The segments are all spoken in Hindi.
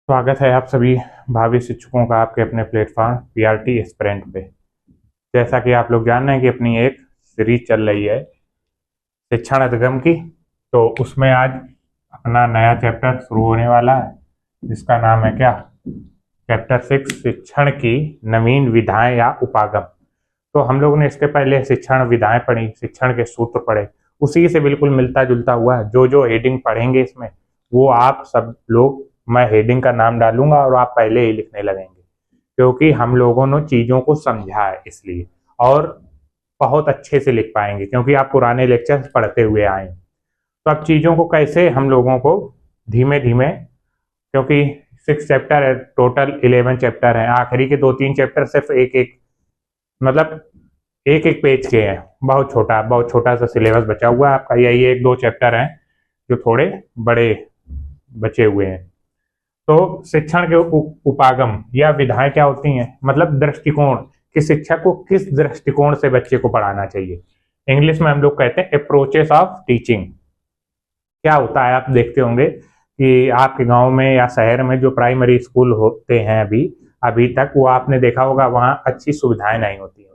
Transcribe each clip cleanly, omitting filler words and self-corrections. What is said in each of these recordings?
स्वागत है आप सभी भावी शिक्षकों का आपके अपने प्लेटफॉर्म पीआरटी एस्पिरेंट पे। जैसा कि आप लोग जान रहे हैं कि अपनी एक सीरीज चल रही है शिक्षण अधिगम की। तो उसमें आज अपना नया चैप्टर शुरू होने वाला है जिसका नाम है क्या, चैप्टर 6, शिक्षण की नवीन विधाएं या उपागम। तो हम लोगों ने इसके पहले शिक्षण विधाएं पढ़ी, शिक्षण के सूत्र पढ़े। उसी से बिल्कुल मिलता जुलता हुआ है। जो जो हेडिंग पढ़ेंगे इसमें वो आप सब लोग, मैं हेडिंग का नाम डालूंगा और आप पहले ही लिखने लगेंगे, क्योंकि हम लोगों ने चीज़ों को समझा है इसलिए। और बहुत अच्छे से लिख पाएंगे क्योंकि आप पुराने लेक्चर पढ़ते हुए आए। तो अब चीज़ों को कैसे हम लोगों को धीमे धीमे, क्योंकि 6 चैप्टर है, टोटल 11 चैप्टर हैं, आखिरी के 2-3 चैप्टर सिर्फ एक एक, मतलब एक एक पेज के हैं। बहुत छोटा सा सिलेबस बचा हुआ है आपका। यही 1-2 चैप्टर हैं जो थोड़े बड़े बचे हुए हैं। तो शिक्षण के उपागम या विधाएं क्या होती हैं, मतलब दृष्टिकोण, कि शिक्षक को किस दृष्टिकोण से बच्चे को पढ़ाना चाहिए। इंग्लिश में हम लोग कहते हैं अप्रोचेस ऑफ टीचिंग। क्या होता है, आप देखते होंगे कि आपके गांव में या शहर में जो प्राइमरी स्कूल होते हैं अभी अभी तक, वो आपने देखा होगा वहाँ अच्छी सुविधाएं नहीं होती हैं।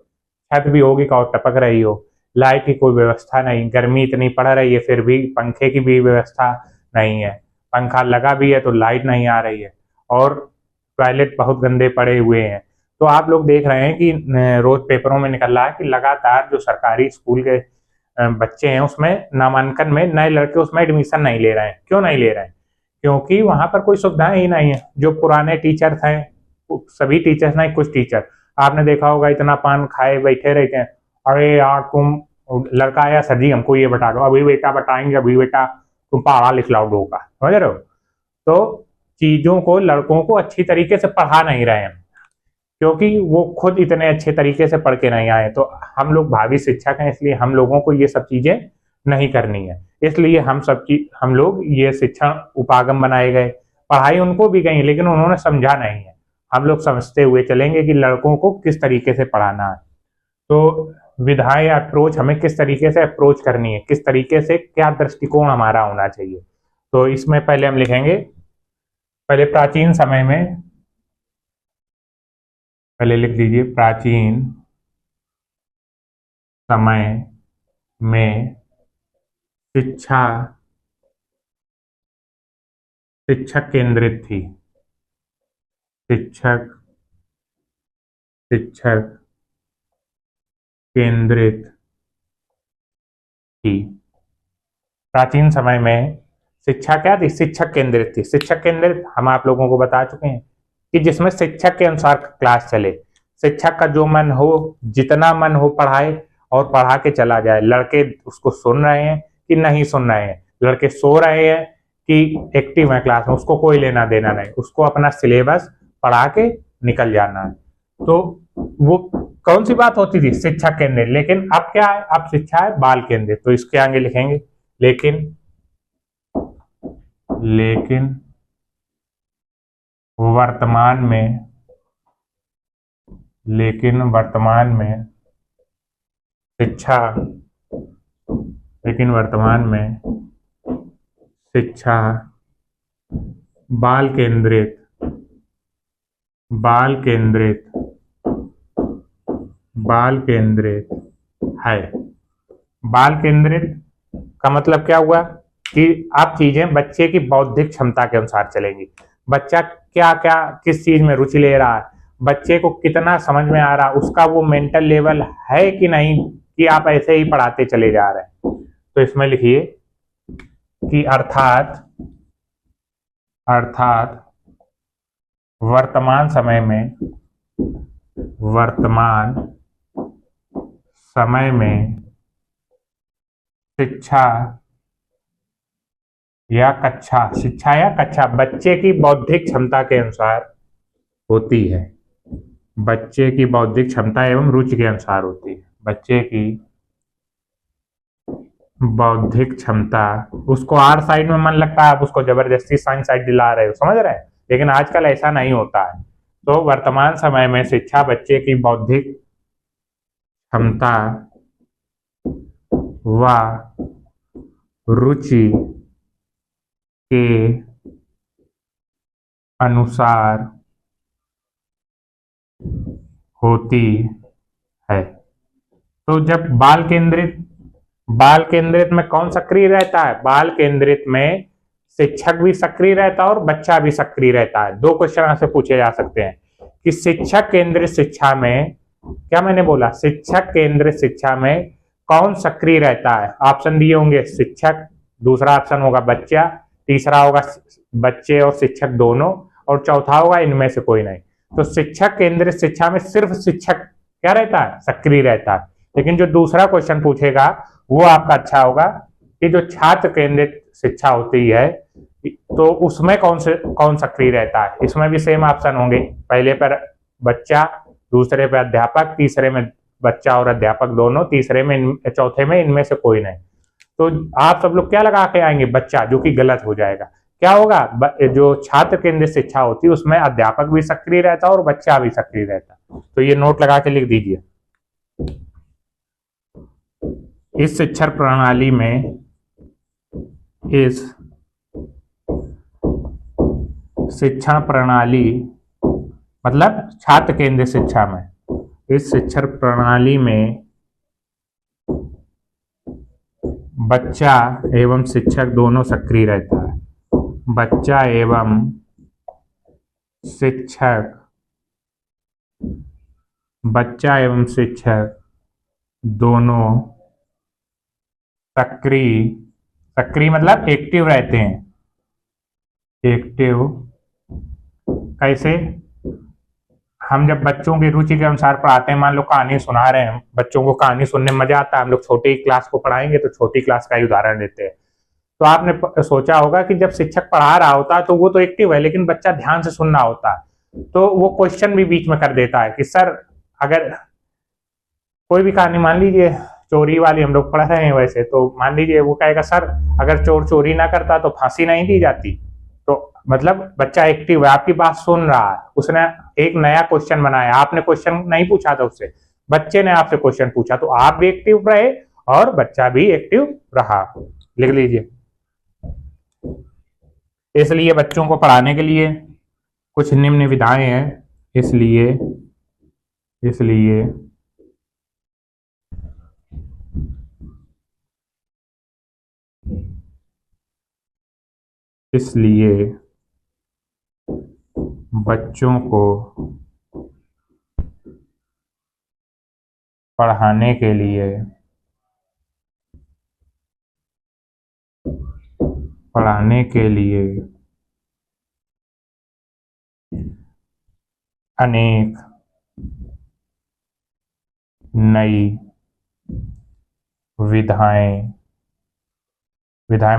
छत भी होगी और टपक रही हो, लाइट की कोई व्यवस्था नहीं, गर्मी इतनी पड़ रही है फिर भी पंखे की भी व्यवस्था नहीं है, पंखा लगा भी है तो लाइट नहीं आ रही है, और टॉयलेट बहुत गंदे पड़े हुए हैं। तो आप लोग देख रहे हैं कि रोज पेपरों में निकल रहा है कि लगातार जो सरकारी स्कूल के बच्चे हैं उसमें नामांकन में नए लड़के उसमें एडमिशन नहीं ले रहे हैं। क्यों नहीं ले रहे हैं? क्योंकि वहां पर कोई सुविधाएं ही नहीं है। जो पुराने टीचर थे, सभी टीचर्स नहीं, कुछ टीचर आपने देखा होगा इतना पान खाए बैठे रहते हैं। अरे यार तुम, लड़का आया, सर जी हमको ये बता दो, अभी बेटा बताएंगे, अभी बेटा तुम पढ़ा लिख लाओ दो का, समझ रहे हो। तो चीजों को, लड़कों को अच्छी तरीके से पढ़ा नहीं रहे हैं क्योंकि वो खुद इतने अच्छे तरीके से पढ़ के नहीं आए। तो हम लोग भावी शिक्षक हैं, इसलिए हम लोगों को ये सब चीजें नहीं करनी है। इसलिए हम लोग ये शिक्षण उपागम बनाए गए। पढ़ाई उनको भी गई लेकिन उन्होंने समझा नहीं है। हम लोग समझते हुए चलेंगे कि लड़कों को किस तरीके से पढ़ाना है। तो विधाएं या अप्रोच हमें किस तरीके से अप्रोच करनी है, किस तरीके से, क्या दृष्टिकोण हमारा होना चाहिए। तो इसमें पहले हम लिखेंगे, पहले प्राचीन समय में, पहले लिख दीजिए प्राचीन समय में शिक्षा शिक्षक केंद्रित थी। शिक्षक शिक्षक केंद्रित थी। प्राचीन समय में शिक्षा क्या थी? शिक्षक केंद्रित थी। शिक्षक केंद्रित हम आप लोगों को बता चुके हैं कि जिसमें शिक्षक के अनुसार क्लास चले, शिक्षक का जो मन हो, जितना मन हो पढ़ाए और पढ़ा के चला जाए। लड़के उसको सुन रहे हैं कि नहीं सुन रहे हैं, लड़के सो रहे हैं कि एक्टिव है क्लास में, उसको कोई लेना देना नहीं, उसको अपना सिलेबस पढ़ा के निकल जाना है। तो वो कौन सी बात होती थी? शिक्षक केंद्रित। लेकिन अब क्या है? अब शिक्षा है बाल केंद्रित। तो इसके आगे लिखेंगे लेकिन लेकिन वर्तमान में वर्तमान में शिक्षा लेकिन वर्तमान में शिक्षा बाल केंद्रित बाल केंद्रित बाल केंद्रित है। बाल केंद्रित का मतलब क्या हुआ कि आप चीजें बच्चे की बौद्धिक क्षमता के अनुसार चलेंगी। बच्चा क्या क्या किस चीज में रुचि ले रहा है, बच्चे को कितना समझ में आ रहा है, उसका वो मेंटल लेवल है कि नहीं, कि आप ऐसे ही पढ़ाते चले जा रहे हैं। तो इसमें लिखिए कि अर्थात वर्तमान समय में वर्तमान समय में शिक्षा शिक्षा या कक्षा बच्चे की बौद्धिक क्षमता के अनुसार होती है। बच्चे की बौद्धिक क्षमता एवं रुचि के अनुसार होती है। बच्चे की बौद्धिक क्षमता, उसको आर्ट साइड में मन लगता है, आप उसको जबरदस्ती साइंस साइड दिला रहे हो, समझ रहे हैं। लेकिन आजकल ऐसा नहीं होता है। तो वर्तमान समय में शिक्षा बच्चे की बौद्धिक क्षमता व रुचि के अनुसार होती है। तो जब बाल केंद्रित में कौन सक्रिय रहता है? बाल केंद्रित में शिक्षक भी सक्रिय रहता है और बच्चा भी सक्रिय रहता है। दो क्वेश्चन ऐसे पूछे जा सकते हैं कि शिक्षक केंद्रित शिक्षा में, क्या मैंने बोला, शिक्षक केंद्रित शिक्षा में कौन सक्रिय रहता है? ऑप्शन दिए होंगे शिक्षक, दूसरा ऑप्शन होगा बच्चा, तीसरा होगा बच्चे और शिक्षक दोनों, और चौथा होगा इनमें से कोई नहीं। तो शिक्षक केंद्रित शिक्षा में सिर्फ शिक्षक क्या रहता है? सक्रिय रहता है। लेकिन जो दूसरा क्वेश्चन पूछेगा वो आपका अच्छा होगा कि जो छात्र केंद्रित शिक्षा होती है तो उसमें कौन सक्रिय रहता है? इसमें भी सेम ऑप्शन होंगे, पहले पर बच्चा, दूसरे पे अध्यापक, तीसरे में बच्चा और अध्यापक दोनों, तीसरे में चौथे में इनमें से कोई नहीं। तो आप सब लोग क्या लगा के आएंगे? बच्चा, जो कि गलत हो जाएगा। क्या होगा? जो छात्र केंद्रित शिक्षा होती है उसमें अध्यापक भी सक्रिय रहता है और बच्चा भी सक्रिय रहता है। तो ये नोट लगा के लिख दीजिए। इस शिक्षण प्रणाली में, इस शिक्षण प्रणाली मतलब छात्र केंद्रित शिक्षा में, इस शिक्षण प्रणाली में बच्चा एवं शिक्षक दोनों सक्रिय रहता है। बच्चा एवं शिक्षक, बच्चा एवं शिक्षक दोनों सक्रिय मतलब एक्टिव रहते हैं। एक्टिव कैसे? हम जब बच्चों की रुचि के अनुसार पढ़ाते हैं, मान लो कहानी सुना रहे हैं, बच्चों को कहानी सुनने में मजा आता है, हम लोग छोटी क्लास को पढ़ाएंगे तो छोटी क्लास का ही उदाहरण देते हैं। तो आपने सोचा होगा कि जब शिक्षक पढ़ा रहा होता है तो वो तो एक्टिव है, लेकिन बच्चा ध्यान से सुनना होता है, तो वो क्वेश्चन भी बीच में कर देता है कि सर, अगर कोई भी कहानी मान लीजिए चोरी वाली हम लोग पढ़ रहे हैं वैसे, तो मान लीजिए वो कहेगा सर, अगर चोर चोरी ना करता तो फांसी नहीं दी जाती। तो मतलब बच्चा एक्टिव है, आपकी बात सुन रहा है, उसने एक नया क्वेश्चन बनाया, आपने क्वेश्चन नहीं पूछा था उससे, बच्चे ने आपसे क्वेश्चन पूछा, तो आप भी एक्टिव रहे और बच्चा भी एक्टिव रहा। लिख लीजिए। इसलिए बच्चों को पढ़ाने के लिए कुछ निम्न विधाएं हैं। इसलिए इसलिए इसलिए बच्चों को पढ़ाने के लिए अनेक नई विधाएं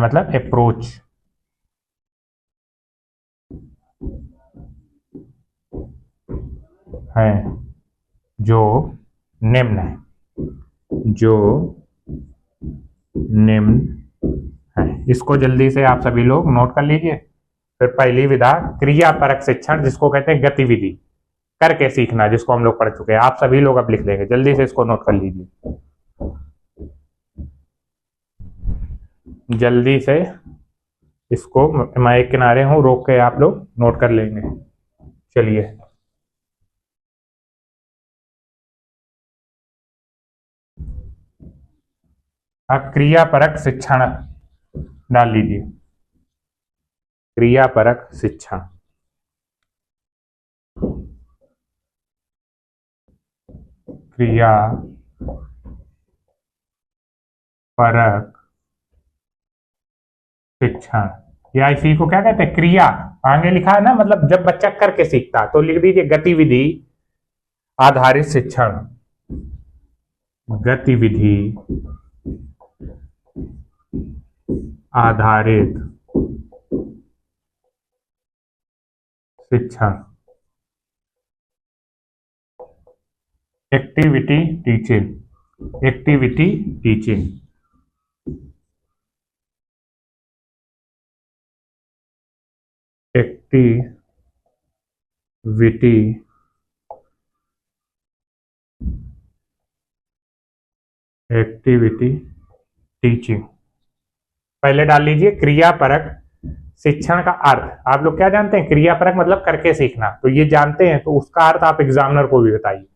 मतलब अप्रोच हैं जो निम्न है। इसको जल्दी से आप सभी लोग नोट कर लीजिए। फिर पहली विधा क्रियापरक शिक्षण, जिसको कहते हैं गतिविधि करके सीखना, जिसको हम लोग पढ़ चुके हैं, आप सभी लोग अब लिख लेंगे। जल्दी से इसको नोट कर लीजिए, जल्दी से इसको, मैं एक किनारे हूं, रोक के आप लोग नोट कर लेंगे। चलिए, अब क्रियापरक शिक्षण डाल लीजिए। क्रियापरक शिक्षण, क्रिया परक शिक्षण, या इसी को क्या कहते हैं? क्रिया, आगे लिखा है ना, मतलब जब बच्चा करके सीखता, तो लिख दीजिए गतिविधि आधारित शिक्षण। गतिविधि आधारित शिक्षण, activity teaching, activity teaching, activity teaching. पहले डाल लीजिए क्रियापरक शिक्षण का अर्थ आप लोग क्या जानते हैं? क्रियापरक मतलब करके सीखना, तो ये जानते हैं, तो उसका अर्थ आप एग्जामिनर को भी बताइए।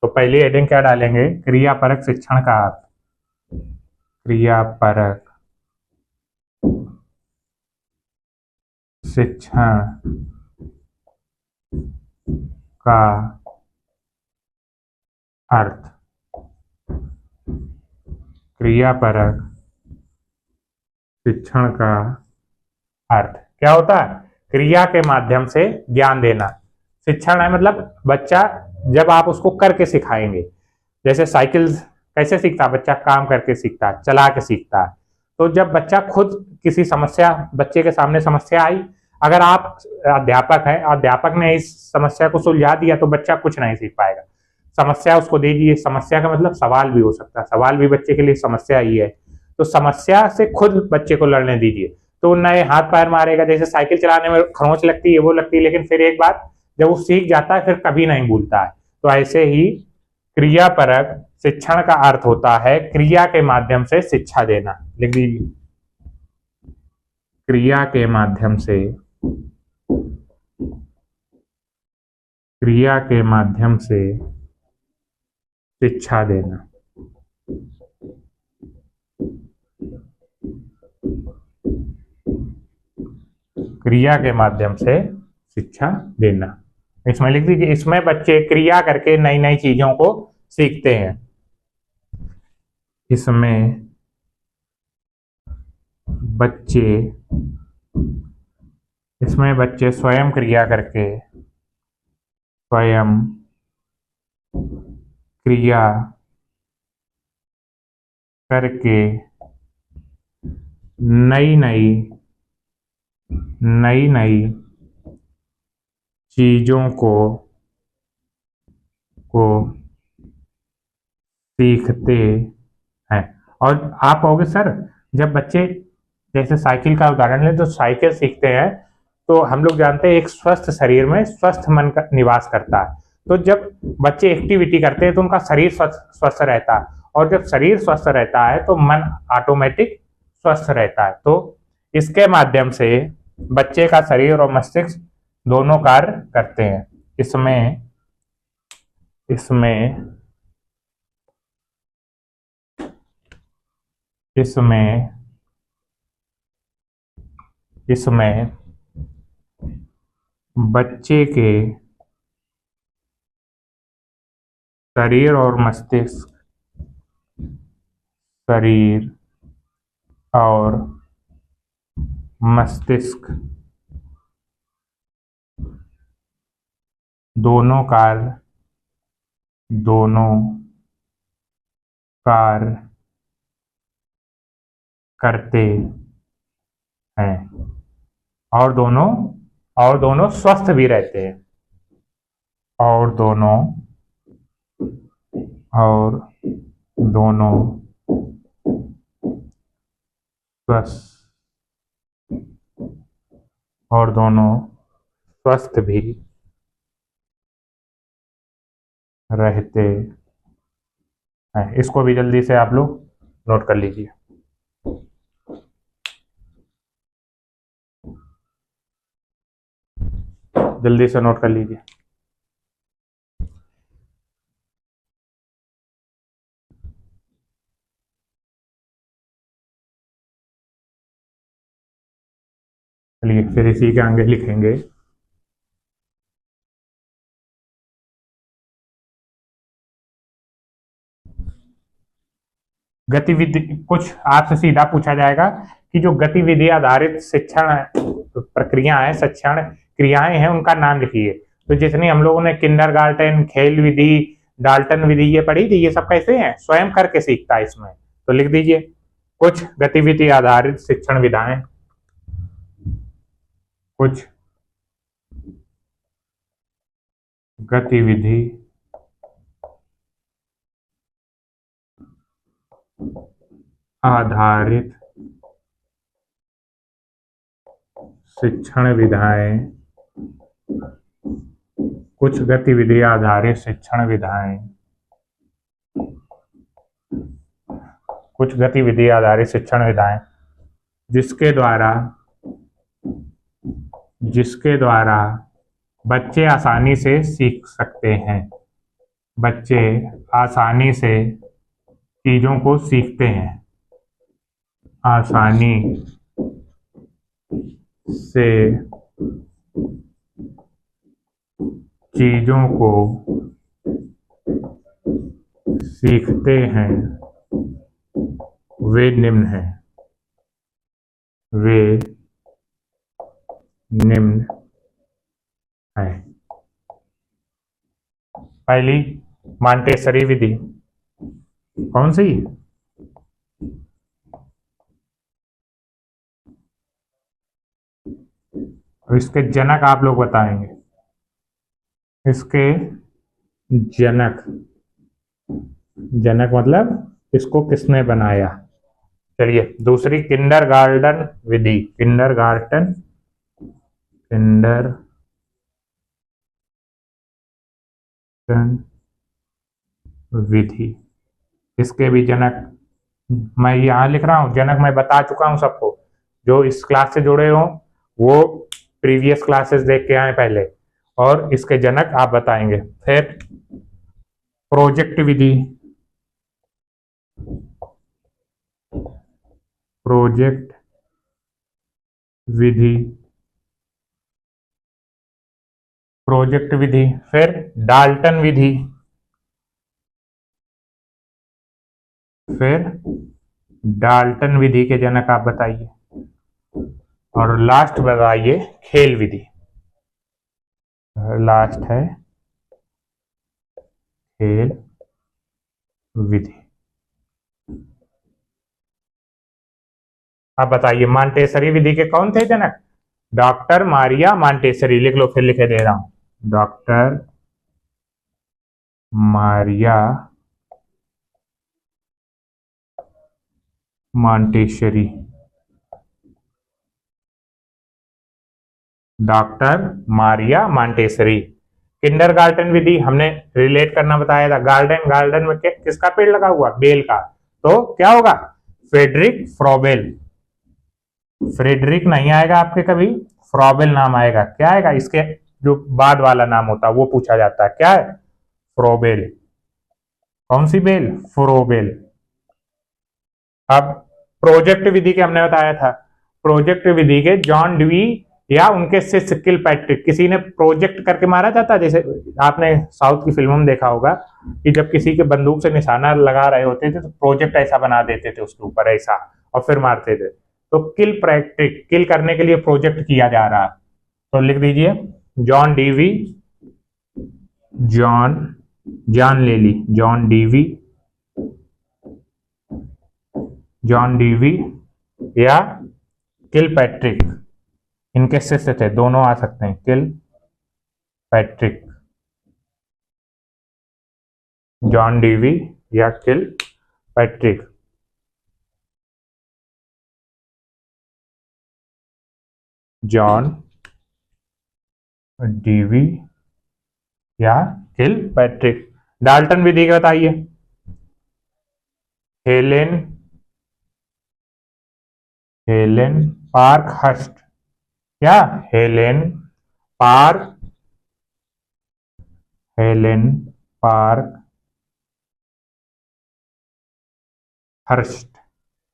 तो पहले हेडिंग क्या डालेंगे? क्रियापरक शिक्षण का अर्थ। क्रियापरक शिक्षण का अर्थ। क्रियापरक शिक्षण का अर्थ क्या होता है? क्रिया के माध्यम से ज्ञान देना। शिक्षण है मतलब बच्चा, जब आप उसको करके सिखाएंगे, जैसे साइकिल कैसे सीखता है बच्चा? काम करके सीखता है, चला के सीखता है। तो जब बच्चा खुद किसी समस्या, बच्चे के सामने समस्या आई, अगर आप अध्यापक हैं, अध्यापक ने इस समस्या को सुलझा दिया, तो बच्चा कुछ नहीं सीख पाएगा। समस्या उसको दे दीजिए, समस्या का मतलब सवाल भी हो सकता है, सवाल भी बच्चे के लिए समस्या ही है। तो समस्या से खुद बच्चे को लड़ने दीजिए, तो नए हाथ पैर मारेगा। जैसे साइकिल चलाने में खरोंच लगती है, वो लगती है, लेकिन फिर एक बार जब वो सीख जाता है फिर कभी नहीं भूलता है। तो ऐसे ही क्रियापरक शिक्षण का अर्थ होता है क्रिया के माध्यम से शिक्षा देना। लिख दीजिए, क्रिया के माध्यम से, क्रिया के माध्यम से शिक्षा देना। क्रिया के माध्यम से शिक्षा देना, इसमें लिख दीजिए। इसमें बच्चे क्रिया करके नई नई चीजों को सीखते हैं। इसमें बच्चे, इसमें बच्चे स्वयं क्रिया करके, स्वयं क्रिया करके नई नई नई नई चीजों को सीखते हैं। और आप कहोगे सर, जब बच्चे जैसे साइकिल का उदाहरण लें, तो साइकिल सीखते हैं, तो हम लोग जानते हैं एक स्वस्थ शरीर में स्वस्थ मन का निवास करता है। तो जब बच्चे एक्टिविटी करते हैं तो उनका शरीर स्वस्थ रहता है, और जब शरीर स्वस्थ रहता है तो मन ऑटोमेटिक स्वस्थ रहता है। तो इसके माध्यम से बच्चे का शरीर और मस्तिष्क दोनों कार्य करते हैं। इसमें इसमें इसमें इसमें बच्चे के शरीर और मस्तिष्क, शरीर और मस्तिष्क दोनों कार्य करते हैं, और दोनों स्वस्थ भी रहते हैं, और दोनों स्वस्थ और दोनों स्वस्थ भी रहते हैं। इसको भी जल्दी से आप लोग नोट कर लीजिए। जल्दी से नोट कर लीजिए। चलिए फिर इसी के आगे लिखेंगे। गतिविधि, कुछ आपसे सीधा पूछा जाएगा कि जो गतिविधि आधारित शिक्षण प्रक्रिया है, शिक्षण क्रियाएं हैं, उनका नाम लिखिए। तो जितनी हम लोगों ने किंडरगार्टन, खेल विधि, डाल्टन विधि ये पढ़ी थी, ये सब कैसे हैं? स्वयं करके सीखता है इसमें। तो लिख दीजिए कुछ गतिविधि आधारित शिक्षण विधाएं, कुछ गतिविधि आधारित शिक्षण विधाएं, कुछ गतिविधि आधारित शिक्षण विधाएं, कुछ गतिविधि आधारित शिक्षण विधाएं जिसके द्वारा जिसके द्वारा बच्चे आसानी से सीख सकते हैं। बच्चे आसानी से चीजों को सीखते हैं। आसानी से चीजों को सीखते हैं। वे निम्न हैं। वे निम्न है। पहली मॉन्टेसरी विधि कौन सी? इसके जनक आप लोग बताएंगे। इसके जनक, जनक मतलब इसको किसने बनाया। चलिए दूसरी किंडरगार्टन विधि। किंडरगार्टन विधि, इसके भी जनक मैं यहाँ लिख रहा हूँ। जनक मैं बता चुका हूँ सबको। जो इस क्लास से जुड़े हो वो प्रीवियस क्लासेस देख के आए पहले, और इसके जनक आप बताएंगे। फिर प्रोजेक्ट विधि। प्रोजेक्ट विधि, प्रोजेक्ट विधि। फिर डाल्टन विधि। फिर डाल्टन विधि के जनक आप बताइए। और लास्ट बताइए खेल विधि। लास्ट है खेल विधि। आप बताइए मॉन्टेसरी विधि के कौन थे जनक? Doctor Maria Montessori. लिख लो, फिर लिखे दे रहा हूं। Doctor Maria Montessori. Doctor Maria Montessori. Kindergarten विधि हमने रिलेट करना बताया था। गार्डन, गार्डन में किसका पेड़ लगा हुआ? बेल का। तो क्या होगा? Frederick Froebel. फ्रेडरिक नहीं आएगा आपके कभी, फ्रॉबेल नाम आएगा। क्या आएगा? इसके जो बाद वाला नाम होता है वो पूछा जाता है। क्या है? फ्रोबेल। कौन सी बेल? फ्रोबेल। अब प्रोजेक्ट विधि के हमने बताया था। प्रोजेक्ट विधि के जॉन ड्यूई या उनके शिष्य किलपैट्रिक, किसी ने प्रोजेक्ट करके मारा जाता। जैसे आपने साउथ की फिल्मों में देखा होगा कि जब किसी के बंदूक से निशाना लगा रहे होते थे तो प्रोजेक्ट ऐसा बना देते थे उसके ऊपर ऐसा, और फिर मारते थे। तो किलपैट्रिक, किल करने के लिए प्रोजेक्ट किया जा रहा। तो लिख दीजिए जॉन डीवी, जॉन ले ली, जॉन डीवी या किलपैट्रिक, इनके शिष्य थे। दोनों आ सकते हैं। किलपैट्रिक, जॉन डीवी या किलपैट्रिक। जॉन डीवी या किलपैट्रिक। डाल्टन विधि का बताइए। Helen Parkhurst. क्या? Helen Parkhurst.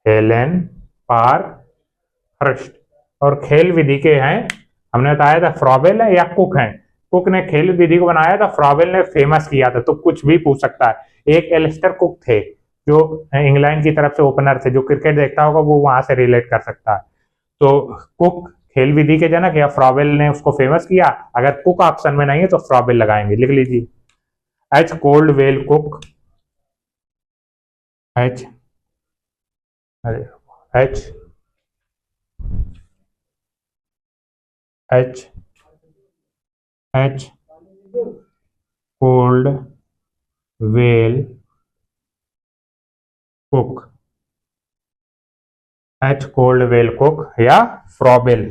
Helen Parkhurst. और खेल विधि के हैं हमने बताया था फ्रॉबेल है या कुक है। कुक ने खेल विधि को बनाया था, फ्रॉबेल ने फेमस किया था। तो कुछ भी पूछ सकता है। एक एलिस्टर कुक थे जो इंग्लैंड की तरफ से ओपनर थे। जो क्रिकेट देखता होगा वो वहां से रिलेट कर सकता है। तो कुक खेल विधि के जनक या फ्रॉबेल ने उसको फेमस किया। अगर कुक ऑप्शन में नहीं है तो फ्रॉबेल लगाएंगे। लिख लीजिए H cold well cook. H cold well cook. H cold well cook या फ्रॉबेल।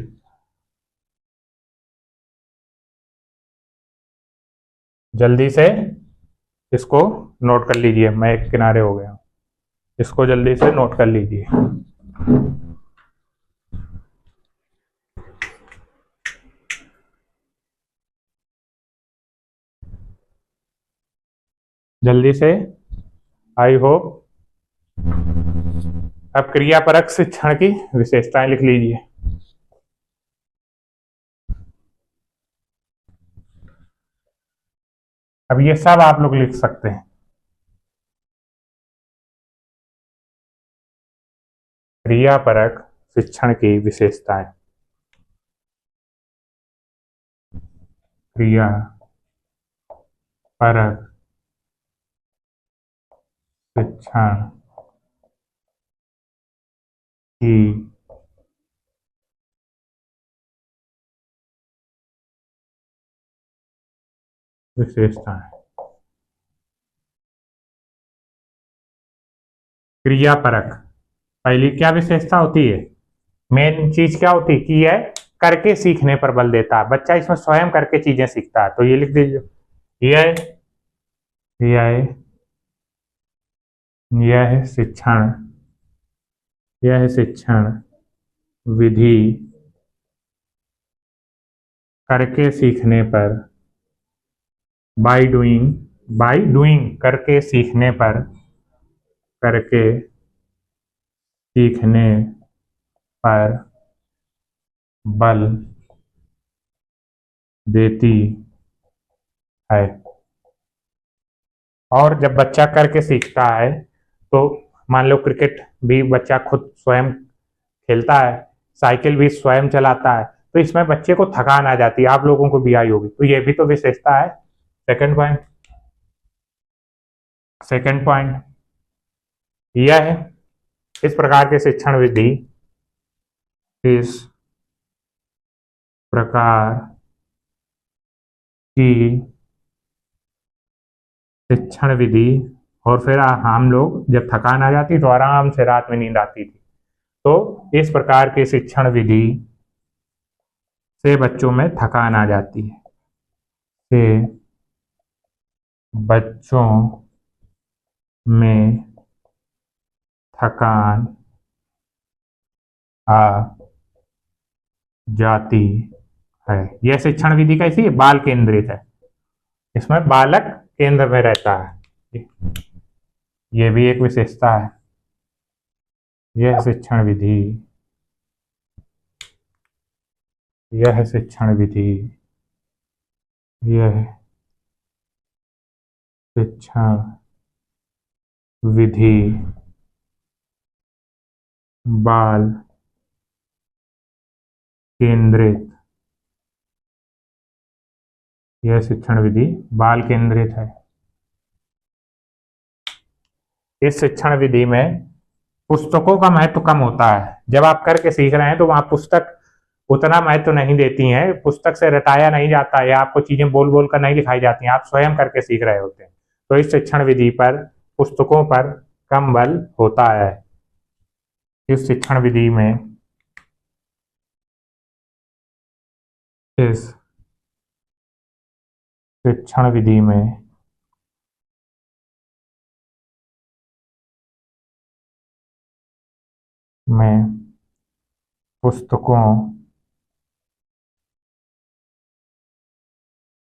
जल्दी से इसको नोट कर लीजिए। मैं एक किनारे हो गया, इसको जल्दी से नोट कर लीजिए। जल्दी से। I hope. अब क्रियापरक शिक्षण की विशेषताएं लिख लीजिए। अब ये सब आप लोग लिख सकते हैं। क्रियापरक शिक्षण की विशेषताएं। क्रियापरक शिक्षण की विशेषताएं। क्रियापरक पहली क्या विशेषता होती है? मेन चीज क्या होती है कि यह करके सीखने पर बल देता है। बच्चा इसमें स्वयं करके चीजें सीखता है। तो ये लिख दीजिए। यह यह यह शिक्षण यह शिक्षण विधि करके सीखने पर बाय डूइंग करके सीखने पर बल देती है। और जब बच्चा करके सीखता है तो मान लो क्रिकेट भी बच्चा खुद स्वयं खेलता है, साइकिल भी स्वयं चलाता है, तो इसमें बच्चे को थकान आ जाती है। आप लोगों को भी आई होगी। तो ये भी तो विशेषता है। सेकंड पॉइंट यह है इस प्रकार के शिक्षण विधि इस प्रकार की शिक्षण विधि। और फिर हम लोग जब थकान आ जाती तो आराम से रात में नींद आती थी। तो इस प्रकार की शिक्षण विधि से बच्चों में थकान आ जाती है। से बच्चों में थकान आ जाती है। यह शिक्षण विधि कैसी है? बाल केंद्रित है। इसमें बालक केंद्र में रहता है। ये भी एक विशेषता है। यह शिक्षण विधि यह शिक्षण विधि यह शिक्षण विधि बाल केंद्रित यह शिक्षण विधि बाल केंद्रित है। इस शिक्षण विधि में पुस्तकों का महत्व कम होता है। जब आप करके सीख रहे हैं तो वहां पुस्तक उतना महत्व नहीं देती है। पुस्तक से रटाया नहीं जाता है या आपको चीजें बोल बोल कर नहीं लिखाई जाती हैं। आप स्वयं करके सीख रहे होते हैं। तो इस शिक्षण विधि पर पुस्तकों पर कम बल होता है। इस शिक्षण विधि में इस शिक्षण विधि में पुस्तकों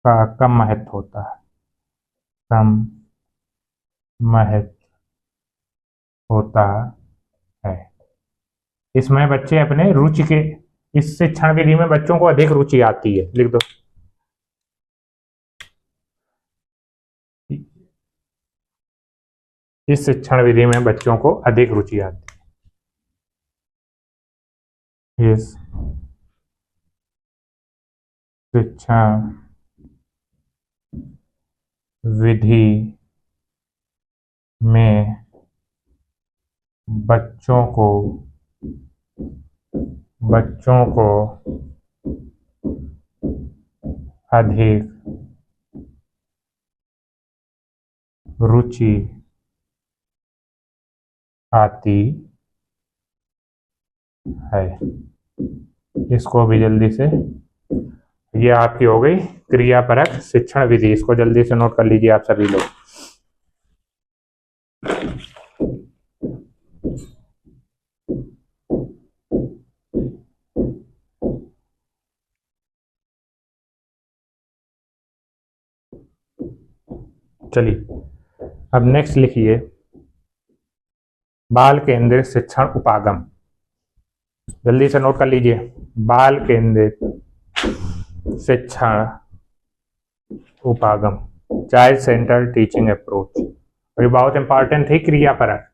का कम महत्व होता है। कम महत्व होता है। इसमें बच्चे अपने रुचि के इस शिक्षण विधि में बच्चों को अधिक रुचि आती है। लिख दो। इस शिक्षण विधि में बच्चों को अधिक रुचि आती है। इस शिक्षण विधि में बच्चों को अधिक रुचि आती है। इसको भी जल्दी से, ये आपकी हो गई क्रियापरक शिक्षण विधि। इसको जल्दी से नोट कर लीजिए आप सभी लोग। चलिए अब नेक्स्ट लिखिए बाल केंद्रित शिक्षण उपागम। जल्दी से नोट कर लीजिए, बाल केंद्रित शिक्षण उपागम, चाइल्ड सेंटर टीचिंग अप्रोच। और ये बहुत इंपॉर्टेंट थी, क्रियापरक।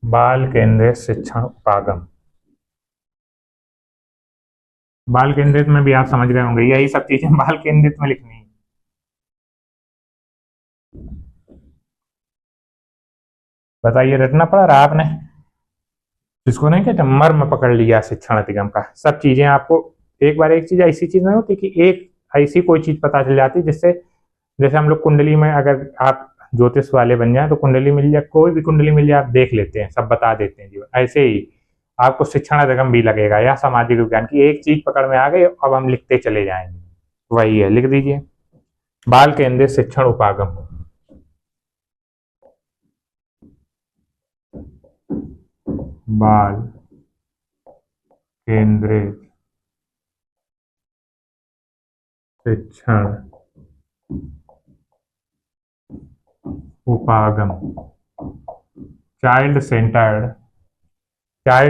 बाल केंद्रित शिक्षण उपागम, बाल केंद्रित में भी आप समझ गए होंगे, यही सब चीजें बाल केंद्रित में लिखनी है। बताइए, रटना पड़ा रहा आपने? जिसको नहीं कहते मर्म पकड़ लिया शिक्षण अधिगम का, सब चीजें आपको एक बार, एक चीज ऐसी चीज नहीं होती कि एक ऐसी कोई चीज पता चल जाती जिससे, जैसे हम लोग कुंडली में अगर आप ज्योतिष वाले बन जाए तो कुंडली मिल जाए, कोई भी कुंडली मिल जाए आप देख लेते हैं, सब बता देते हैं जीवन। ऐसे ही आपको शिक्षण अधिगम भी लगेगा या सामाजिक विज्ञान की, एक चीज पकड़ में आ गई अब हम लिखते चले जाएंगे, वही है। लिख दीजिए बाल केंद्रित शिक्षण उपागम। बाल केंद्रित शिक्षण उपागम, child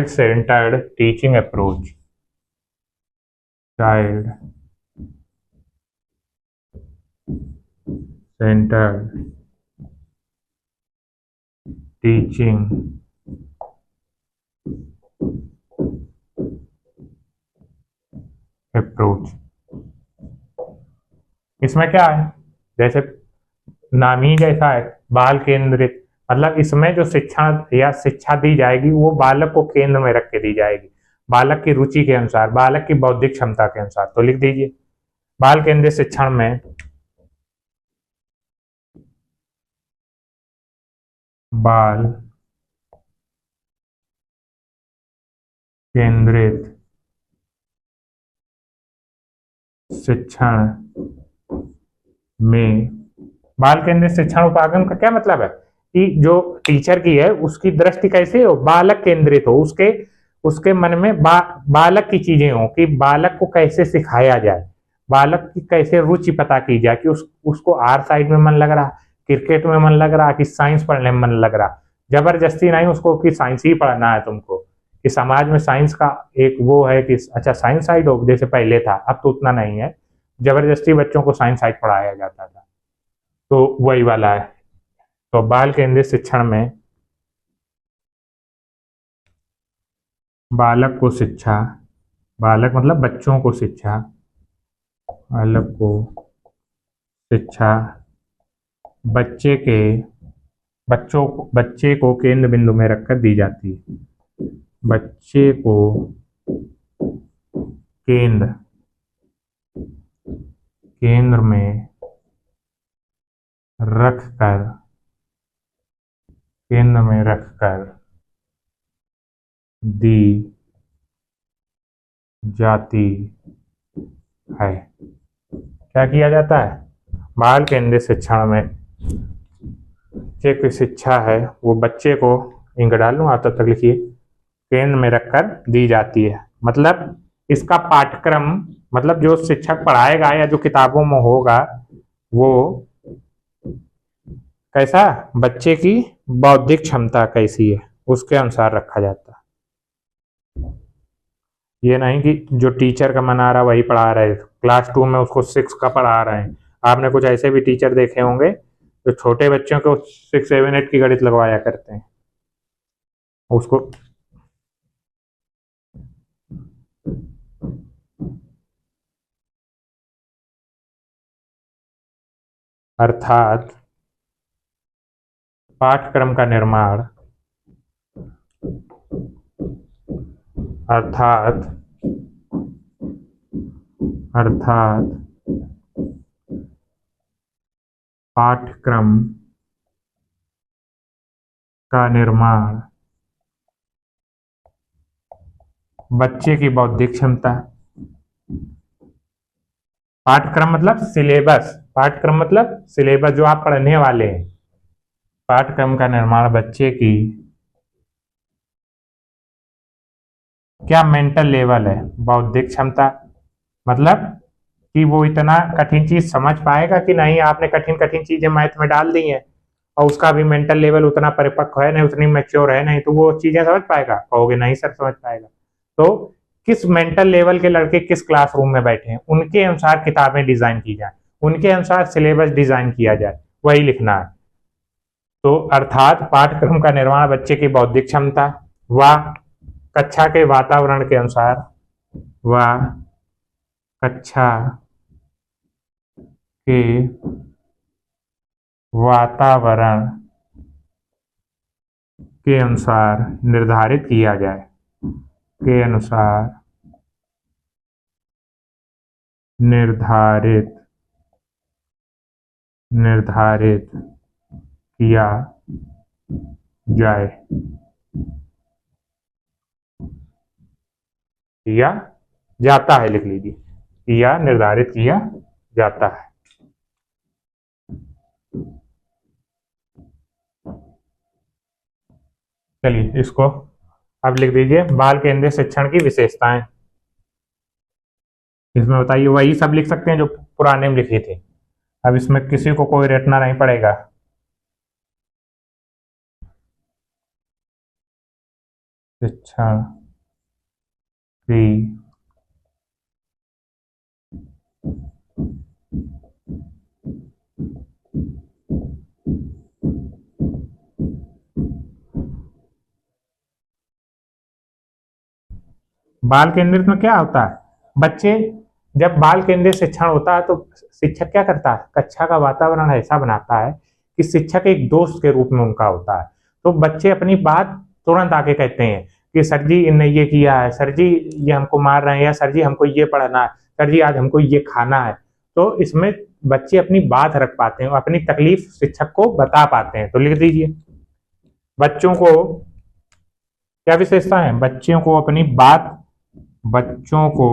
centred teaching approach, child centred teaching approach. इसमें क्या है, जैसे नाम ही जैसा है, बाल केंद्रित, मतलब इसमें जो शिक्षा या शिक्षा दी जाएगी वो बालक को केंद्र में रख के दी जाएगी, बालक की रुचि के अनुसार, बालक की बौद्धिक क्षमता के अनुसार। तो लिख दीजिए बाल केंद्रित शिक्षण में बाल केंद्रित शिक्षण में, बाल केंद्रित शिक्षण उपागम का क्या मतलब है कि जो टीचर की है उसकी दृष्टि कैसे हो, बालक केंद्रित हो, उसके मन में बालक की चीजें हो, कि बालक को कैसे सिखाया जाए, बालक की कैसे रुचि पता की जाए, कि उसको आर्ट साइड में मन लग रहा, क्रिकेट में मन लग रहा, कि साइंस पढ़ने में मन लग रहा। जबरदस्ती नहीं उसको कि साइंस ही पढ़ना है तुमको, कि समाज में साइंस का एक वो है कि अच्छा साइंस साइड हो, जैसे पहले था, अब तो उतना नहीं है, जबरदस्ती बच्चों को साइंस साइड पढ़ाया जाता था, तो वही वाला है। तो बाल केंद्रित शिक्षण में बालक को शिक्षा, बालक मतलब बच्चों को शिक्षा, बालक को शिक्षा बच्चे को केंद्र बिंदु में रखकर दी जाती है, बच्चे को केंद्र में रखकर दी जाती है। क्या किया जाता है, बाल केंद्रित शिक्षण में बच्चे की शिक्षा है वो बच्चे को, इंक डाल लूँ आप तब तक लिखिए, केंद्र में रखकर दी जाती है। मतलब इसका पाठ्यक्रम, मतलब जो शिक्षक पढ़ाएगा या जो किताबों में होगा वो कैसा, बच्चे की बौद्धिक क्षमता कैसी है उसके अनुसार रखा जाता है। ये नहीं कि जो टीचर का मन आ रहा वही पढ़ा रहे, क्लास 2 में उसको 6 का पढ़ा रहे हैं। आपने कुछ ऐसे भी टीचर देखे होंगे जो छोटे बच्चों को 6, 7, 8 की गणित लगवाया करते हैं, उसको अर्थात पाठ्यक्रम का निर्माण, अर्थात पाठ्यक्रम का निर्माण बच्चे की बौद्धिक क्षमता, पाठ्यक्रम मतलब सिलेबस, पाठ्यक्रम मतलब सिलेबस जो आप पढ़ने वाले हैं, पाठ्यक्रम का निर्माण बच्चे की क्या मेंटल लेवल है, बौद्धिक क्षमता, मतलब कि वो इतना कठिन चीज समझ पाएगा कि नहीं। आपने कठिन कठिन चीजें मैथ में डाल दी हैं और उसका भी मेंटल लेवल उतना परिपक्व है नहीं, उतनी मैच्योर है नहीं, तो वो चीजें समझ पाएगा? कहोगे नहीं सर समझ पाएगा। तो किस मेंटल लेवल के लड़के किस क्लासरूम में बैठे हैं, उनके अनुसार किताबें डिजाइन की जाए, उनके अनुसार सिलेबस डिजाइन किया जाए, वही लिखना है। तो अर्थात पाठ्यक्रम का निर्माण बच्चे की बौद्धिक क्षमता व कक्षा के वातावरण के अनुसार व कक्षा के वातावरण के अनुसार निर्धारित किया जाए, के अनुसार निर्धारित किया जाए किया जाता है, लिख लीजिए, किया निर्धारित किया जाता है। चलिए इसको अब लिख दीजिए, बाल केंद्रित शिक्षण की विशेषताएं। इसमें बताइए, वही सब लिख सकते हैं जो पुराने में लिखी थी। अब इसमें किसी को कोई रटना नहीं पड़ेगा। शिक्षण की बाल केंद्रित में क्या होता है, बच्चे जब बाल केंद्रित शिक्षण होता है तो शिक्षक क्या करता है, कक्षा का वातावरण ऐसा बनाता है कि शिक्षक एक दोस्त के रूप में उनका होता है। तो बच्चे अपनी बात तुरंत आके कहते हैं कि सर जी इनने ये किया है, सर जी ये हमको मार रहे हैं, या सर जी हमको ये पढ़ना है, सर जी आज हमको ये खाना है। तो इसमें बच्चे अपनी बात रख पाते हैं, अपनी तकलीफ शिक्षक को बता पाते हैं। तो लिख दीजिए, बच्चों को क्या विशेषता है, बच्चों को अपनी बात बच्चों को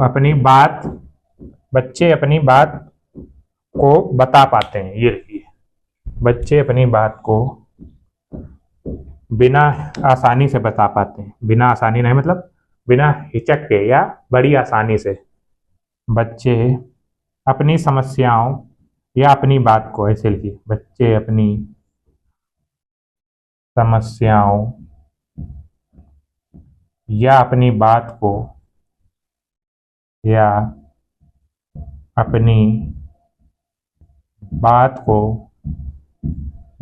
अपनी बात बच्चे अपनी बात को बता पाते हैं। ये लिखिए, बच्चे अपनी बात को बिना आसानी से बता पाते हैं। बिना आसानी नहीं मतलब बिना हिचक के या बड़ी आसानी से बच्चे अपनी समस्याओं या अपनी बात को, ऐसे लिखिए, बच्चे अपनी समस्याओं या अपनी बात को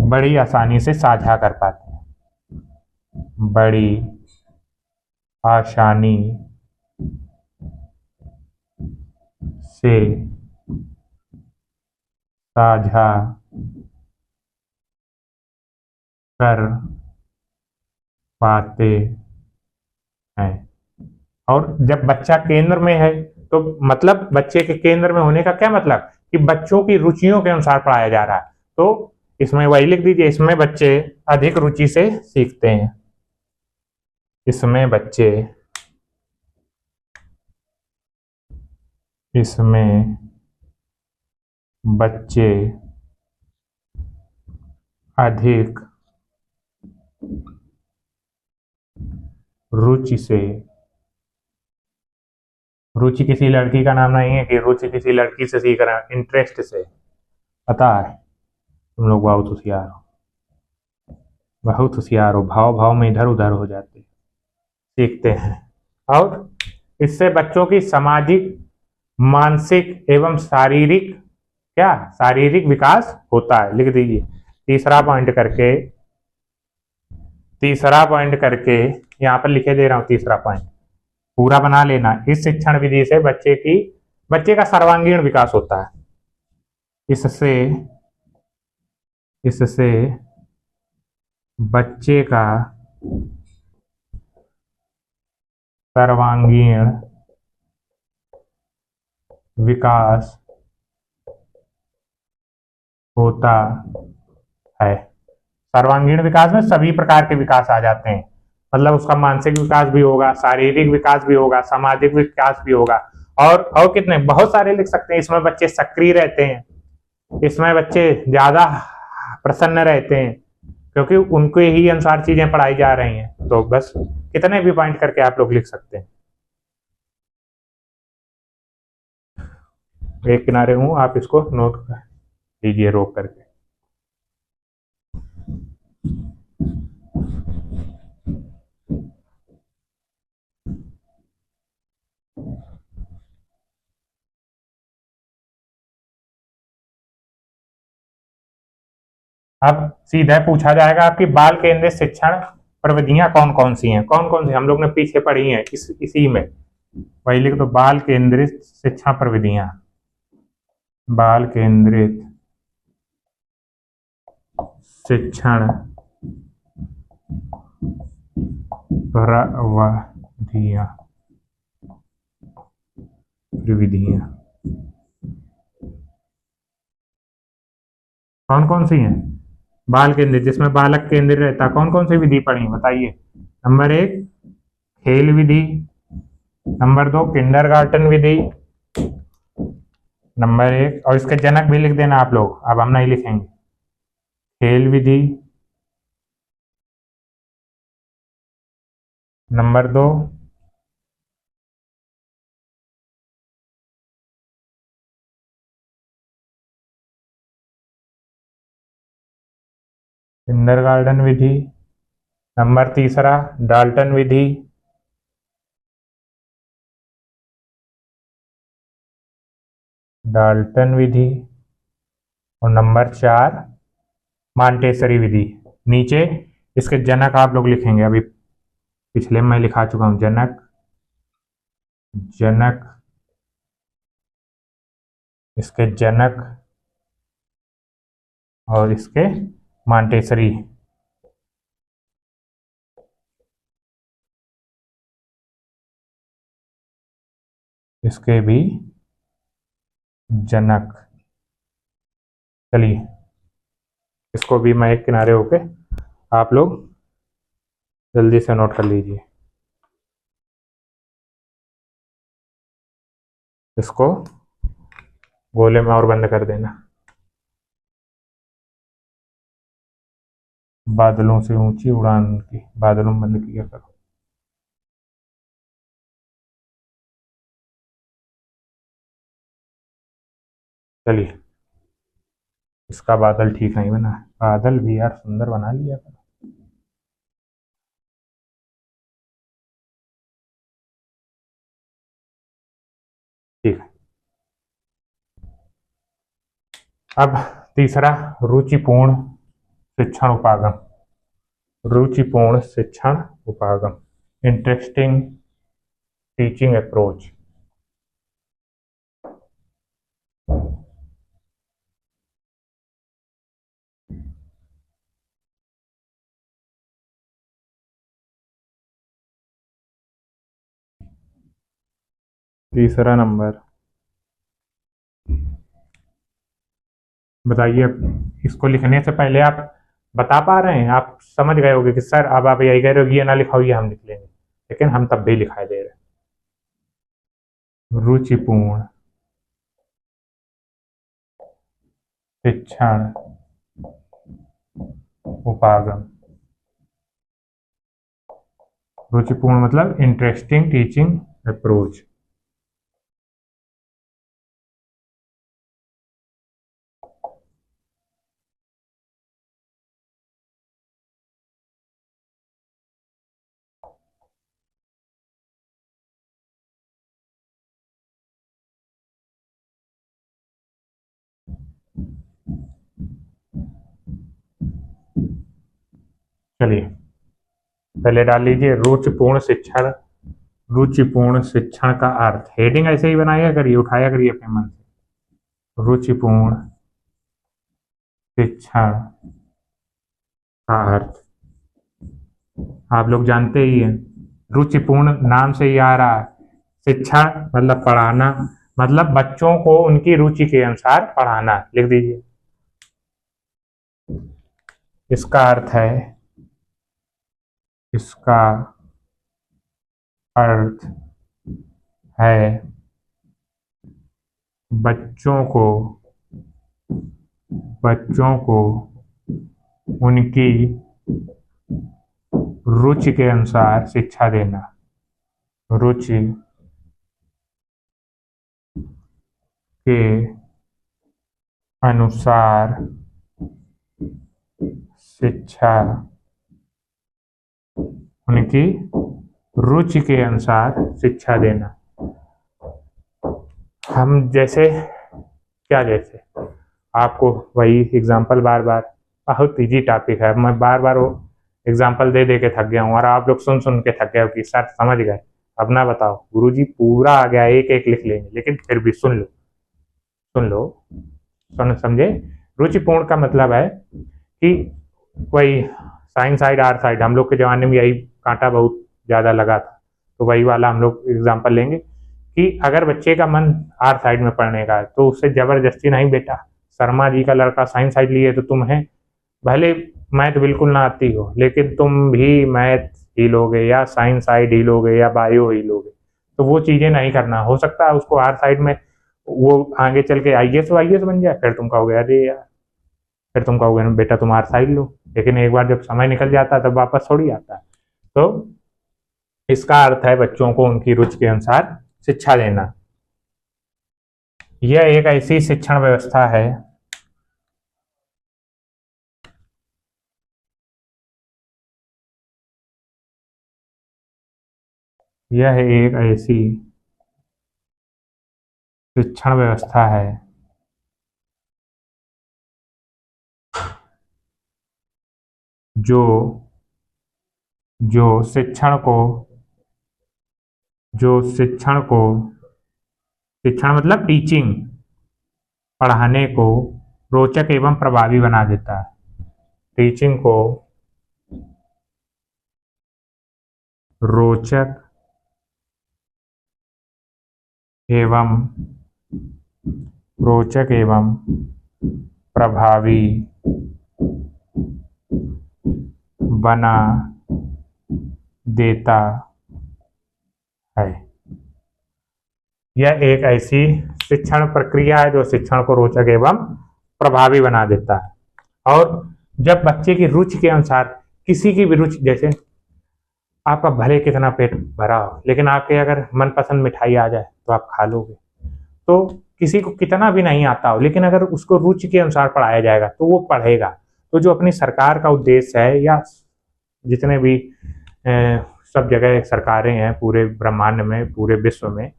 बड़ी आसानी से साझा कर पाते हैं, बड़ी आसानी से साझा कर पाते हैं। और जब बच्चा केंद्र में है तो मतलब बच्चे के केंद्र में होने का क्या मतलब, कि बच्चों की रुचियों के अनुसार पढ़ाया जा रहा है। तो इसमें वही लिख दीजिए, इसमें बच्चे अधिक रुचि से सीखते हैं। इसमें बच्चे अधिक रुचि से, रुचि किसी लड़की का नाम नहीं है कि रुचि किसी लड़की से सीख रहा है, इंटरेस्ट से। पता है तुम लोग बहुत होशियार हो, बहुत होशियार हो, भाव भाव में इधर उधर हो जाते, सीखते हैं। और इससे बच्चों की सामाजिक, मानसिक एवं शारीरिक विकास होता है। लिख दीजिए, तीसरा पॉइंट करके यहाँ पर लिखे दे रहा हूं, तीसरा पॉइंट पूरा बना लेना। इस शिक्षण विधि से बच्चे का सर्वांगीण विकास होता है। इससे बच्चे का सर्वांगीण विकास होता है। सर्वांगीण विकास में सभी प्रकार के विकास आ जाते हैं, मतलब उसका मानसिक विकास भी होगा, शारीरिक विकास भी होगा, सामाजिक विकास भी होगा। और कितने बहुत सारे लिख सकते हैं। इसमें बच्चे सक्रिय रहते हैं, इसमें बच्चे ज्यादा प्रसन्न रहते हैं क्योंकि उनके ही अनुसार चीजें पढ़ाई जा रही हैं। तो बस कितने भी पॉइंट करके आप लोग लिख सकते हैं। एक किनारे हूँ, आप इसको नोट कर लीजिए रोक करके। अब सीधा पूछा जाएगा आपकी बाल केंद्रित शिक्षण प्रविधियां कौन कौन सी हैं, कौन कौन सी हम लोग ने पीछे पढ़ी हैं इसी में। वही लिख दो, बाल केंद्रित शिक्षण प्रविधियां, बाल केंद्रित शिक्षण प्रविधियां प्रविधियां कौन कौन सी हैं? बाल केंद्रित, जिसमें बालक केंद्रित रहता, कौन कौन सी विधि पढ़ी बताइए। नंबर 1 खेल विधि, नंबर 2 किंडरगार्टन विधि, नंबर 1 और इसके जनक भी लिख देना आप लोग, अब हम नहीं लिखेंगे। खेल विधि, नंबर 2 किंडरगार्टन विधि, नंबर 3 डाल्टन विधि, डाल्टन विधि, और नंबर 4 मांटेसरी विधि। नीचे इसके जनक आप लोग लिखेंगे, अभी पिछले में लिखा चुका हूं, जनक जनक इसके जनक और इसके मांटेसरी। इसके भी जनक। चलिए इसको भी मैं एक किनारे होके आप लोग जल्दी से नोट कर लीजिए। इसको गोले में और बंद कर देना। बादलों से ऊंची उड़ान की, बादलों में बंद किया करो। चलिए इसका बादल ठीक नहीं बना है, बादल भी यार सुंदर बना लिया करो। ठीक है। अब तीसरा, रुचिपूर्ण शिक्षण उपागम, रुचिपूर्ण शिक्षण उपागम, इंटरेस्टिंग टीचिंग अप्रोच। तीसरा नंबर बताइए। इसको लिखने से पहले आप बता पा रहे हैं, आप समझ गए होंगे कि सर अब आप यही कह रहे हो कि ये ना लिखाओ, ये हम लिख लेंगे, लेकिन हम तब भी लिखाई दे रहे हैं। रुचिपूर्ण शिक्षण उपागम, रुचिपूर्ण मतलब इंटरेस्टिंग टीचिंग अप्रोच। चलिए पहले डाल लीजिए रुचिपूर्ण शिक्षण, रुचिपूर्ण शिक्षण का अर्थ। हेडिंग ऐसे ही बनाया करिए, उठाया करिए अपने मन से। रुचिपूर्ण शिक्षण का अर्थ आप लोग जानते ही हैं, रुचिपूर्ण नाम से ही आ रहा है। शिक्षा मतलब पढ़ाना, मतलब बच्चों को उनकी रुचि के अनुसार पढ़ाना। लिख दीजिए। इसका अर्थ है, इसका अर्थ है बच्चों को उनकी रुचि के अनुसार शिक्षा देना। रुचि के अनुसार शिक्षा, उनकी रुचि के अनुसार शिक्षा देना। हम जैसे क्या, जैसे आपको वही एग्जाम्पल बार बार, बहुत इजी टॉपिक है, मैं बार बार वो एग्जाम्पल दे दे के थक गया हूँ और आप लोग सुन सुन के थक गए हो कि सर समझ गए। अब ना बताओ, गुरुजी पूरा आ गया, एक एक लिख लेंगे, लेकिन फिर भी सुन लो, सुन लो, सुन समझे। रुचिपूर्ण का मतलब है कि वही साइंस साइड आर्ट साइड, हम लोग के जमाने में यही कांटा बहुत ज्यादा लगा था, तो वही वाला हम लोग एग्जाम्पल लेंगे कि अगर बच्चे का मन आर्ट साइड में पढ़ने का है तो उससे जबरदस्ती नहीं, बेटा शर्मा जी का लड़का साइंस साइड लिए तो तुम्हें भले मैथ बिल्कुल ना आती हो, लेकिन तुम भी मैथ ही लोगे या साइंस साइड ही लोगे या बायो ही लोगे, तो वो चीजें नहीं करना। हो सकता है उसको आर्ट साइड में वो आगे चल के आईएएस वाईएएस बन जाए, फिर तुम कहोगे अरे यार, फिर तुम कहोगे बेटा तुम आर्ट साइड लो, लेकिन एक बार जब समय निकल जाता है तब वापस थोड़ी आता है। तो इसका अर्थ है बच्चों को उनकी रुचि के अनुसार शिक्षा देना। यह एक ऐसी शिक्षण व्यवस्था है यह एक ऐसी शिक्षण व्यवस्था है जो जो शिक्षण को जो शिक्षण को शिक्षण मतलब टीचिंग, पढ़ाने को रोचक एवं प्रभावी बना देता है। टीचिंग को रोचक एवं प्रभावी बना देता है। यह एक ऐसी शिक्षण प्रक्रिया है जो शिक्षण को रोचक एवं प्रभावी बना देता है। और जब बच्चे की रुचि के अनुसार, किसी की भी रुचि, जैसे आपका भले कितना पेट भरा हो, लेकिन आपके अगर मनपसंद मिठाई आ जाए तो आप खा लोगे। तो किसी को कितना भी नहीं आता हो, लेकिन अगर उसको रुचि के अनुसार पढ़ाया जाएगा तो वो पढ़ेगा। तो जो अपनी सरकार का उद्देश्य है, या जितने भी सब जगह सरकारें हैं पूरे ब्रह्मांड में, पूरे विश्व में,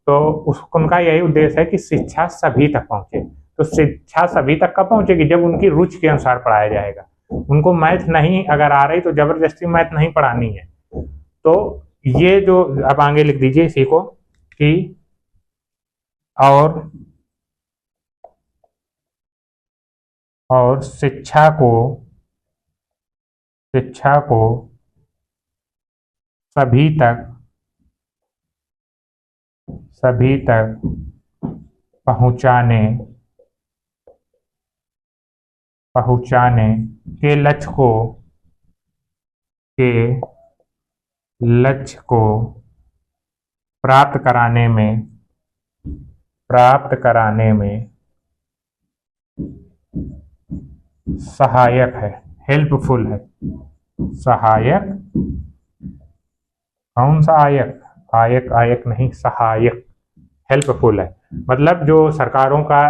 तो उनका यही उद्देश्य है कि शिक्षा सभी तक पहुंचे। तो शिक्षा सभी तक कब पहुंचेगी? जब उनकी रुचि के अनुसार पढ़ाया जाएगा। उनको मैथ नहीं अगर आ रही तो जबरदस्ती मैथ नहीं पढ़ानी है। तो ये जो अब आगे लिख दीजिए इसी को कि और शिक्षा को सभी तक पहुंचाने के लक्ष्य को प्राप्त कराने में सहायक है, हेल्पफुल है। सहायक, कौन सा आयक? आयक आयक नहीं, सहायक, हेल्पफुल है। मतलब जो सरकारों का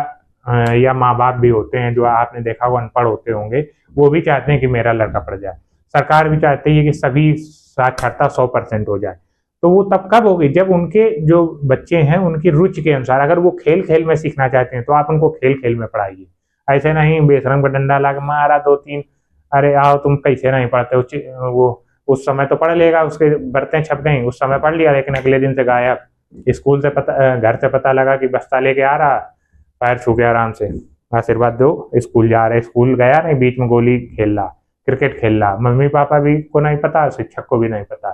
या माँ बाप भी होते हैं, जो आपने देखा वो अनपढ़ होते होंगे, वो भी चाहते हैं कि मेरा लड़का पढ़ जाए। सरकार भी चाहती है कि सभी साक्षरता 100% हो जाए। तो वो तब कब होगी? जब उनके जो बच्चे हैं उनकी रुचि के अनुसार, अगर वो खेल खेल में सीखना चाहते हैं तो आप उनको खेल खेल में पढ़ाइए। ऐसे नहीं बेशरम का डंडा ला के मारा 2-3, अरे आओ तुम कैसे नहीं पढ़ते हो, वो उस समय तो पढ़ लेगा, उसके बर्तन छप गई, उस समय पढ़ लिया, लेकिन अगले दिन से गायब। स्कूल से पता, घर से पता लगा कि बस्ता लेके आ रहा, पैर छू के आराम से आशीर्वाद दो, स्कूल जा रहे, स्कूल गया नहीं, बीच में गोली खेल रहा, क्रिकेट खेल रहा, मम्मी पापा भी को नहीं पता, शिक्षक को भी नहीं पता।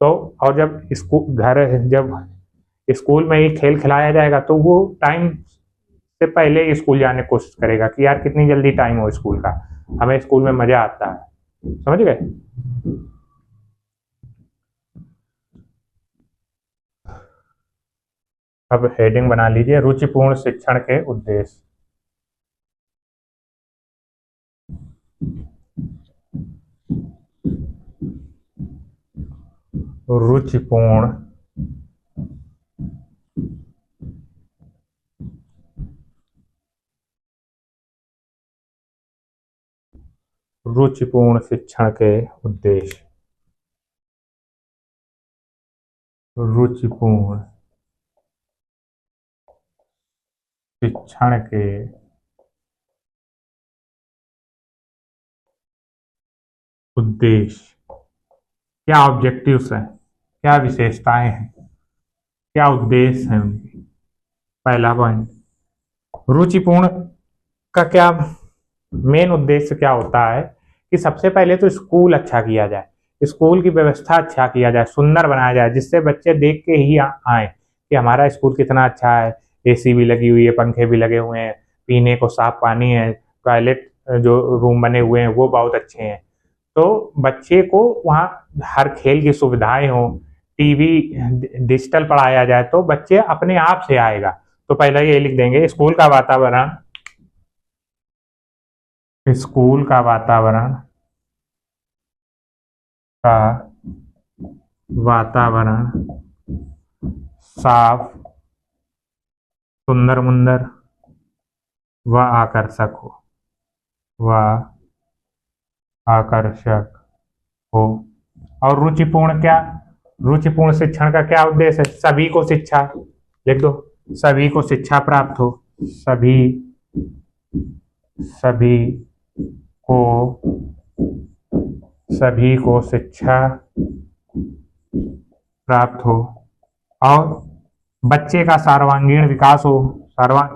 तो और जब जब स्कूल में ही खेल खिलाया जाएगा तो वो टाइम से पहले स्कूल जाने की कोशिश करेगा कि यार कितनी जल्दी टाइम हो स्कूल का, हमें स्कूल में मजा आता है। समझ गए? अब हेडिंग बना लीजिए, रुचिपूर्ण शिक्षण के उद्देश्य। रुचिपूर्ण रुचिपूर्ण शिक्षण के उद्देश्य। रुचिपूर्ण शिक्षण के उद्देश्य। क्या ऑब्जेक्टिव्स हैं, क्या विशेषताएं हैं, क्या उद्देश्य हैं उनके। पहला पॉइंट, रुचिपूर्ण का क्या मेन उद्देश्य क्या होता है कि सबसे पहले तो स्कूल अच्छा किया जाए, स्कूल की व्यवस्था अच्छा किया जाए, सुंदर बनाया जाए, जिससे बच्चे देख के ही आए कि हमारा स्कूल कितना अच्छा है। एसी भी लगी हुई है, पंखे भी लगे हुए हैं, पीने को साफ पानी है, टॉयलेट जो रूम बने हुए हैं वो बहुत अच्छे हैं। तो बच्चे को वहाँ हर खेल की सुविधाएं हो, टीवी डिजिटल पढ़ाया जाए तो बच्चे अपने आप से आएगा। तो पहले ये लिख देंगे, स्कूल का वातावरण, स्कूल का वातावरण साफ, सुंदर मुंदर व आकर्षक हो। और रुचिपूर्ण क्या, रुचिपूर्ण शिक्षण का क्या उद्देश्य है? सभी को शिक्षा, लिख दो, सभी को शिक्षा प्राप्त हो, सभी को शिक्षा प्राप्त हो और बच्चे का सर्वांगीण विकास हो।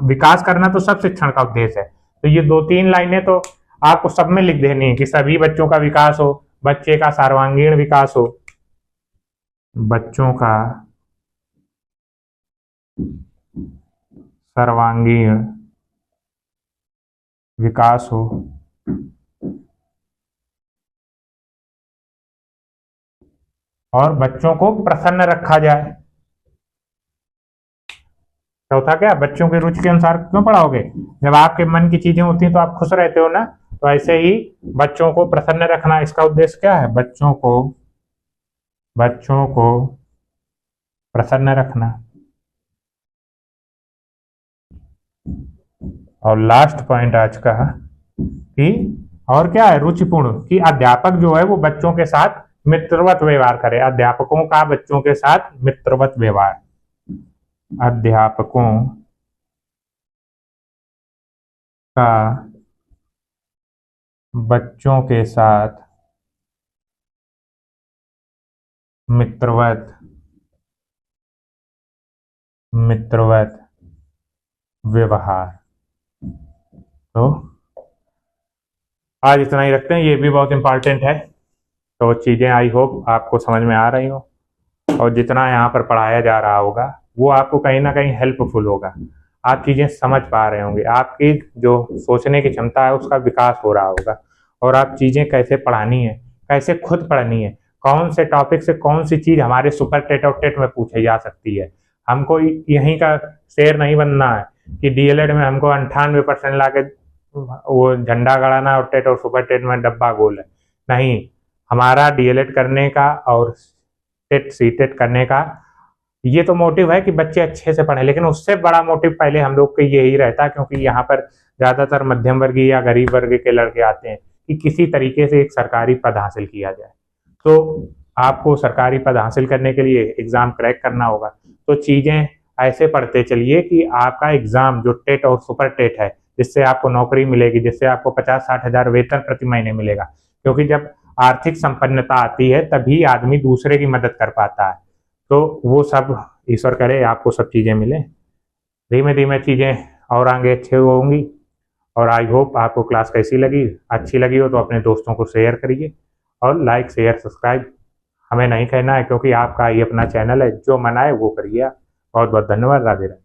विकास करना तो सब शिक्षण का उद्देश्य है। तो ये 2-3 लाइनें तो आपको सब में लिख देनी है कि सभी बच्चों का विकास हो, बच्चे का सर्वांगीण विकास हो, बच्चों का सर्वांगीण विकास हो और बच्चों को प्रसन्न रखा जाए। चौथा क्या, बच्चों की रुचि के अनुसार क्यों पढ़ाओगे? जब आपके मन की चीजें होती हैं तो आप खुश रहते हो ना। तो ऐसे ही बच्चों को प्रसन्न रखना, इसका उद्देश्य क्या है? बच्चों को प्रसन्न रखना। और लास्ट पॉइंट आज का कि और क्या है, रुचिपूर्ण कि अध्यापक जो है वो बच्चों के साथ मित्रवत व्यवहार करे। अध्यापकों का बच्चों के साथ मित्रवत व्यवहार, अध्यापकों का बच्चों के साथ मित्रवत व्यवहार। तो आज इतना ही रखते हैं, ये भी बहुत इंपॉर्टेंट है। तो चीज़ें आई होप आपको समझ में आ रही हो और जितना यहाँ पर पढ़ाया जा रहा होगा वो आपको कहीं ना कहीं हेल्पफुल होगा। आप चीज़ें समझ पा रहे होंगे, आपकी जो सोचने की क्षमता है उसका विकास हो रहा होगा और आप चीज़ें कैसे पढ़ानी है, कैसे खुद पढ़नी है, कौन से टॉपिक से कौन सी चीज़ हमारे सुपर टेट और टेट में पूछी जा सकती है। हमको यहीं का शेर नहीं बनना है कि डीएलएड में हमको 98% ला के वो झंडा गड़ाना और टेट और सुपर टेट में डब्बा गोल है। नहीं, हमारा डीएलएड करने का और टेट सीटेट करने का ये तो मोटिव है कि बच्चे अच्छे से पढ़ें, लेकिन उससे बड़ा मोटिव पहले हम लोग का यही रहता है, क्योंकि यहाँ पर ज़्यादातर मध्यम वर्गीय या गरीब वर्ग के लड़के आते हैं कि किसी तरीके से एक सरकारी पद हासिल किया जाए। तो आपको सरकारी पद हासिल करने के लिए एग्ज़ाम क्रैक करना होगा। तो चीज़ें ऐसे पढ़ते चलिए कि आपका एग्ज़ाम जो टेट और सुपर टेट है, जिससे आपको नौकरी मिलेगी, जिससे आपको 50-60 हज़ार वेतन प्रति महीने मिलेगा। क्योंकि जब आर्थिक संपन्नता आती है तभी आदमी दूसरे की मदद कर पाता है। तो वो सब ईश्वर करे आपको सब चीज़ें मिले। धीमे धीमे चीज़ें और आगे अच्छे होंगी। और आई होप आपको क्लास कैसी लगी, अच्छी लगी हो तो अपने दोस्तों को शेयर करिए और लाइक शेयर सब्सक्राइब हमें नहीं कहना है, क्योंकि आपका ये अपना चैनल है, जो मना है वो करिए। बहुत बहुत धन्यवाद। राधे राधे।